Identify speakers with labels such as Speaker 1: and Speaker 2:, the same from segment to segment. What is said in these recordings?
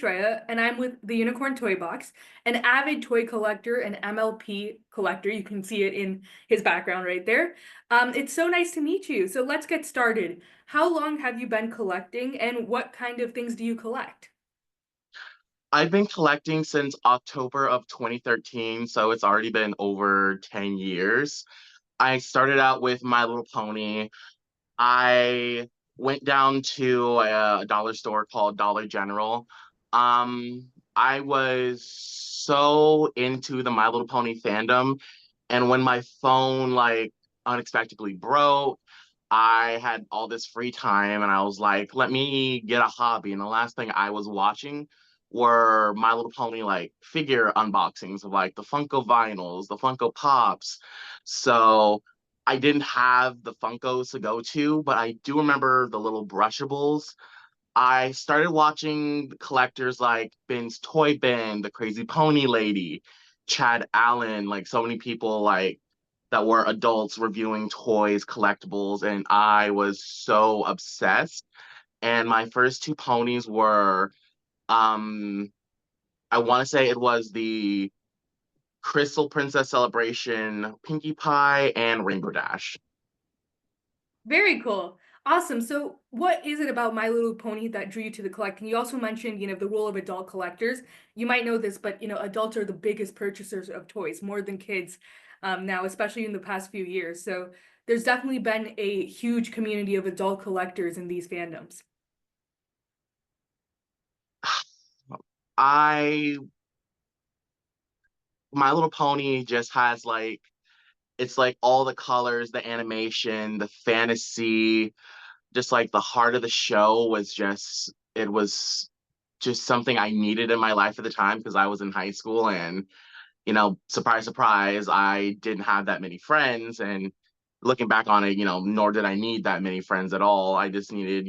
Speaker 1: Shreya, and I'm with the Unicorn Toy Box, an avid toy collector and MLP collector. You can see it in his background right there. It's so nice to meet you. So let's get started. How long have you been collecting, and what kind of things do you collect?
Speaker 2: I've been collecting since October of 2013, so it's already been over 10 years. I started out with My Little Pony. I went down to a dollar store called Dollar General. I was so into the My Little Pony fandom, and when my phone unexpectedly broke, I had all this free time and I was like, let me get a hobby. And the last thing I was watching were My Little Pony figure unboxings of like the Funko vinyls, the Funko Pops. So I didn't have the Funkos to go to, but I do remember the little brushables. I started watching collectors like Ben's Toy Bin, the Crazy Pony Lady, Chad Allen, like so many people that were adults reviewing toys, collectibles, and I was so obsessed. And my first two ponies were um I want to say it was the Crystal Princess Celebration, Pinkie Pie, and Rainbow Dash.
Speaker 1: Very cool. Awesome. So, what is it about My Little Pony that drew you to the collecting? You also mentioned, the role of adult collectors. You might know this, but adults are the biggest purchasers of toys, more than kids, now, especially in the past few years. So, there's definitely been a huge community of adult collectors in these fandoms.
Speaker 2: I My Little Pony just has it's like all the colors, the animation, the fantasy, just like the heart of the show was just something I needed in my life at the time because I was in high school and surprise, surprise, I didn't have that many friends. And looking back on it, nor did I need that many friends at all. I just needed,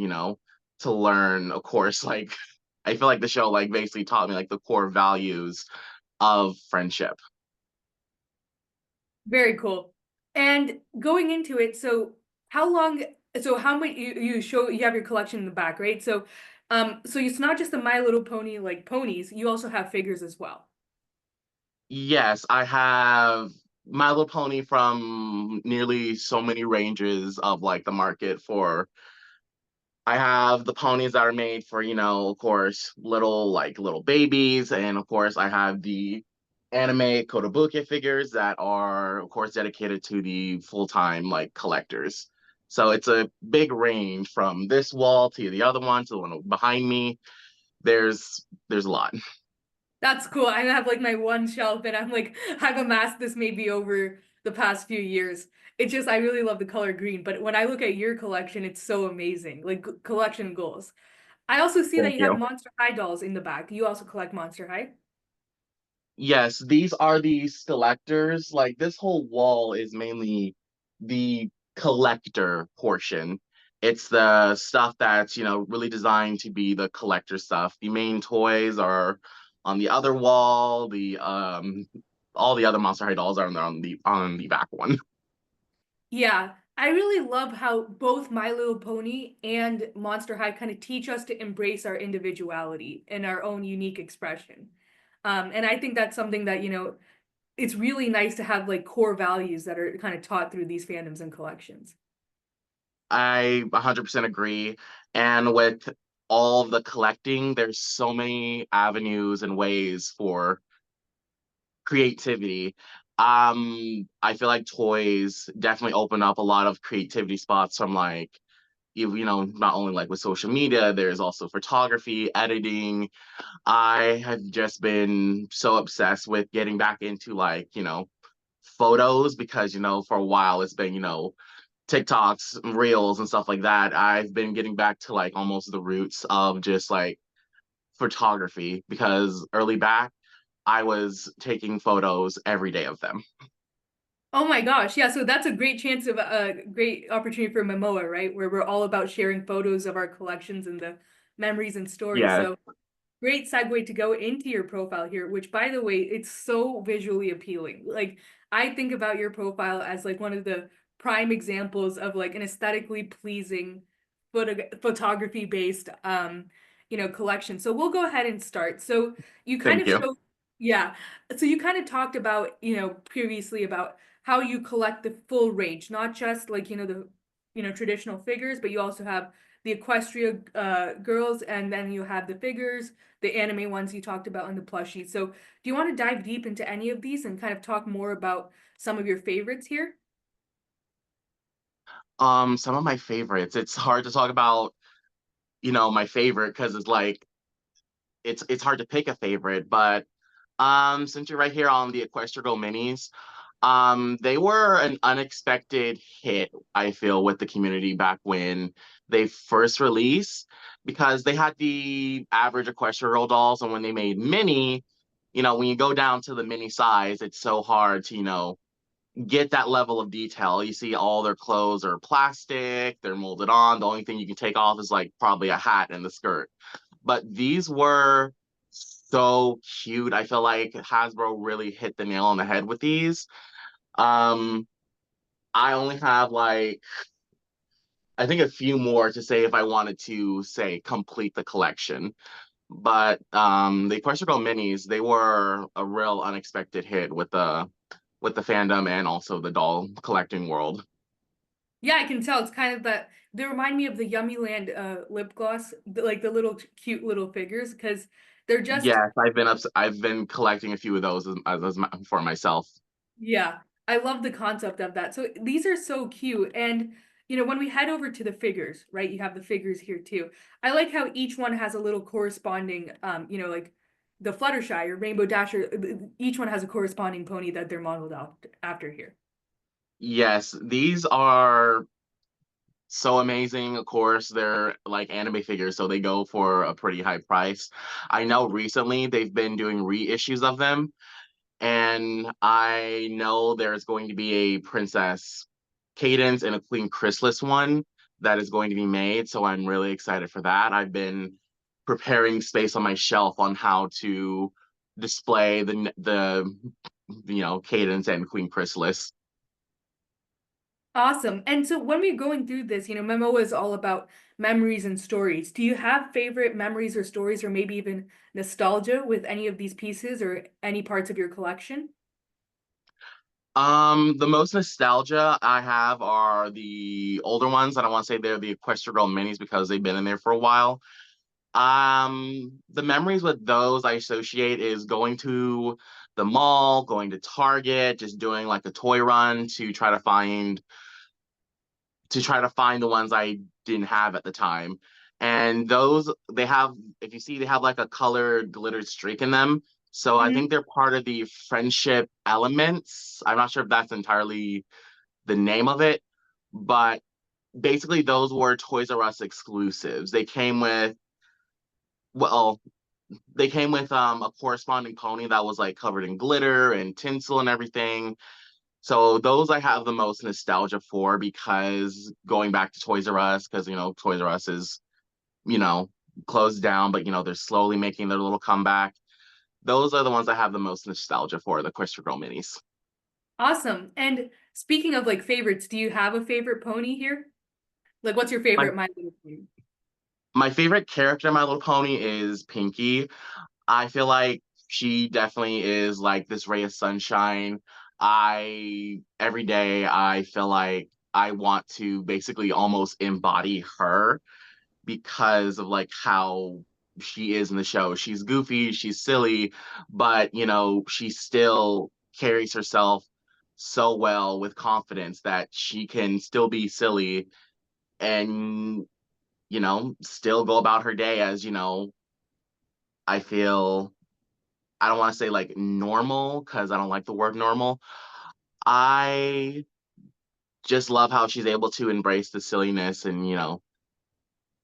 Speaker 2: to learn, of course, I feel like the show basically taught me like the core values of friendship.
Speaker 1: Very cool. And going into it, how many you have your collection in the back, right? So it's not just the My Little Pony like ponies, you also have figures as well.
Speaker 2: Yes, I have My Little Pony from nearly so many ranges of the market for I have the ponies that are made for, of course, little babies, and of course I have the anime Kotobuke figures that are, of course, dedicated to the full-time collectors. So it's a big range from this wall to the other one to the one behind me. There's a lot.
Speaker 1: That's cool. I have like my one shelf and I've amassed this maybe over the past few years. It's just I really love the color green, but when I look at your collection, it's so amazing. Like collection goals. I also see that
Speaker 2: Thank
Speaker 1: you have
Speaker 2: you.
Speaker 1: Monster High dolls in the back. You also collect Monster High?
Speaker 2: Yes, these are the selectors. Like this whole wall is mainly the collector portion. It's the stuff that's, really designed to be the collector stuff. The main toys are on the other wall. The all the other Monster High dolls are on the back one.
Speaker 1: Yeah, I really love how both My Little Pony and Monster High kind of teach us to embrace our individuality and our own unique expression. And I think that's something that, it's really nice to have like core values that are kind of taught through these fandoms and collections.
Speaker 2: I 100% agree. And with all of the collecting, there's so many avenues and ways for creativity. I feel like toys definitely open up a lot of creativity spots from not only with social media, there's also photography, editing. I have just been so obsessed with getting back into photos because, for a while it's been, TikToks, reels and stuff like that. I've been getting back to almost the roots of just photography because early back I was taking photos every day of them.
Speaker 1: Oh my gosh, yeah, so that's a great chance of a great opportunity for Memoa, right? Where we're all about sharing photos of our collections and the memories and stories.
Speaker 2: Yeah,
Speaker 1: So great segue to go into your profile here, which by the way, it's so visually appealing. Like I think about your profile as like one of the prime examples of like an aesthetically pleasing photography based collection. So we'll go ahead and start. So you kind
Speaker 2: Thank
Speaker 1: of
Speaker 2: you.
Speaker 1: showed, yeah. So you kind of talked about, previously about how you collect the full range, not just like, traditional figures, but you also have the Equestria girls, and then you have the figures, the anime ones you talked about, and the plushies. So do you want to dive deep into any of these and kind of talk more about some of your favorites here?
Speaker 2: Some of my favorites. It's hard to talk about, my favorite because it's like it's hard to pick a favorite, but since you're right here on the Equestrial Minis, they were an unexpected hit, I feel, with the community back when they first released because they had the average Equestrial dolls, and when they made mini, when you go down to the mini size, it's so hard to, get that level of detail. You see all their clothes are plastic, they're molded on. The only thing you can take off is like probably a hat and the skirt. But these were so cute. I feel like Hasbro really hit the nail on the head with these. Um, I only have like I think a few more to say if I wanted to say complete the collection. But the Equestria Girl minis, they were a real unexpected hit with the fandom and also the doll collecting world.
Speaker 1: Yeah, I can tell. It's kind of that they remind me of the Yummy Land lip gloss, like the little cute little figures, because they're just
Speaker 2: Yes, I've been collecting a few of those for myself.
Speaker 1: yeah. I love the concept of that. So these are so cute. And when we head over to the figures, right? You have the figures here too. I like how each one has a little corresponding like the Fluttershy or Rainbow Dasher, each one has a corresponding pony that they're modeled out after here.
Speaker 2: Yes, these are so amazing. Of course, they're like anime figures, so they go for a pretty high price. I know recently they've been doing reissues of them, and I know there's going to be a Princess Cadence and a Queen Chrysalis one that is going to be made, so I'm really excited for that. I've been preparing space on my shelf on how to display the Cadence and Queen Chrysalis.
Speaker 1: Awesome. And so when we're going through this, Memo is all about memories and stories. Do you have favorite memories or stories, or maybe even nostalgia with any of these pieces or any parts of your collection?
Speaker 2: The most nostalgia I have are the older ones. I don't want to say they're the Equestria Girl minis because they've been in there for a while. The memories with those I associate is going to the mall, going to Target, just doing like a toy run to try to find the ones I didn't have at the time. And those they have, if you see, they have like a colored glittered streak in them. So I think
Speaker 1: Mhm.
Speaker 2: they're part of the friendship elements. I'm not sure if that's entirely the name of it, but basically those were Toys R Us exclusives. Well, they came with a corresponding pony that was like covered in glitter and tinsel and everything. So those I have the most nostalgia for because going back to Toys R Us, because Toys R Us is, you know, closed down, but they're slowly making their little comeback. Those are the ones I have the most nostalgia for, the Quister Girl minis.
Speaker 1: Awesome. And speaking of like favorites, do you have a favorite pony here? Like, what's your
Speaker 2: My
Speaker 1: favorite My Little Pony?
Speaker 2: my favorite character in My Little Pony is Pinky. I feel like she definitely is like this ray of sunshine. I every day I feel like I want to basically almost embody her because of like how she is in the show. She's goofy, she's silly, but she still carries herself so well with confidence that she can still be silly and still go about her day as I feel I don't want to say like normal because I don't like the word normal. I just love how she's able to embrace the silliness and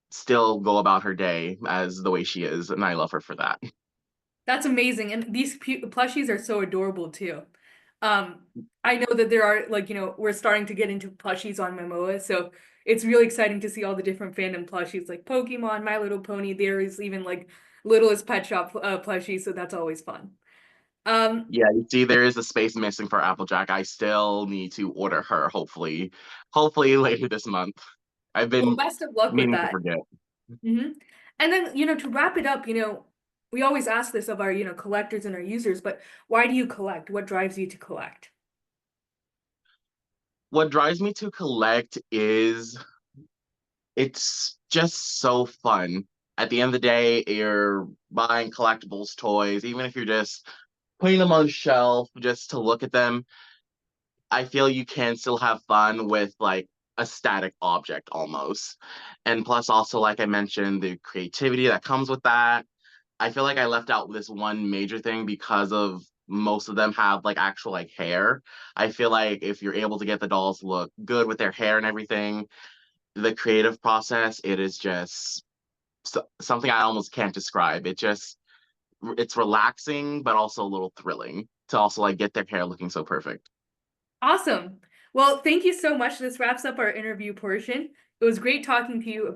Speaker 2: still go about her day as the way she is, and I love her for that.
Speaker 1: That's amazing. And these plushies are so adorable too. Um, I know that there are like, we're starting to get into plushies on Momoa, so it's really exciting to see all the different fandom plushies like Pokemon, My Little Pony. There is even like Littlest Pet Shop plushies, so that's always fun. Um,
Speaker 2: Yeah, you see, there is a space missing for Applejack. I still need to order her, hopefully later this month. I've
Speaker 1: well,
Speaker 2: been
Speaker 1: best of luck with
Speaker 2: meaning to
Speaker 1: that.
Speaker 2: forget.
Speaker 1: hmm And then, to wrap it up, we always ask this of our, collectors and our users, but why do you collect? What drives you to collect?
Speaker 2: What drives me to collect is it's just so fun. At the end of the day, you're buying collectibles, toys, even if you're just putting them on the shelf just to look at them. I feel you can still have fun with like a static object almost. And plus, also, like I mentioned, the creativity that comes with that. I feel like I left out this one major thing because of most of them have like actual like hair. I feel like if you're able to get the dolls to look good with their hair and everything, the creative process, it is just something I almost can't describe. It's relaxing, but also a little thrilling to also like get their hair looking so perfect.
Speaker 1: Awesome. Well, thank you so much. This wraps up our interview portion. It was great talking to you about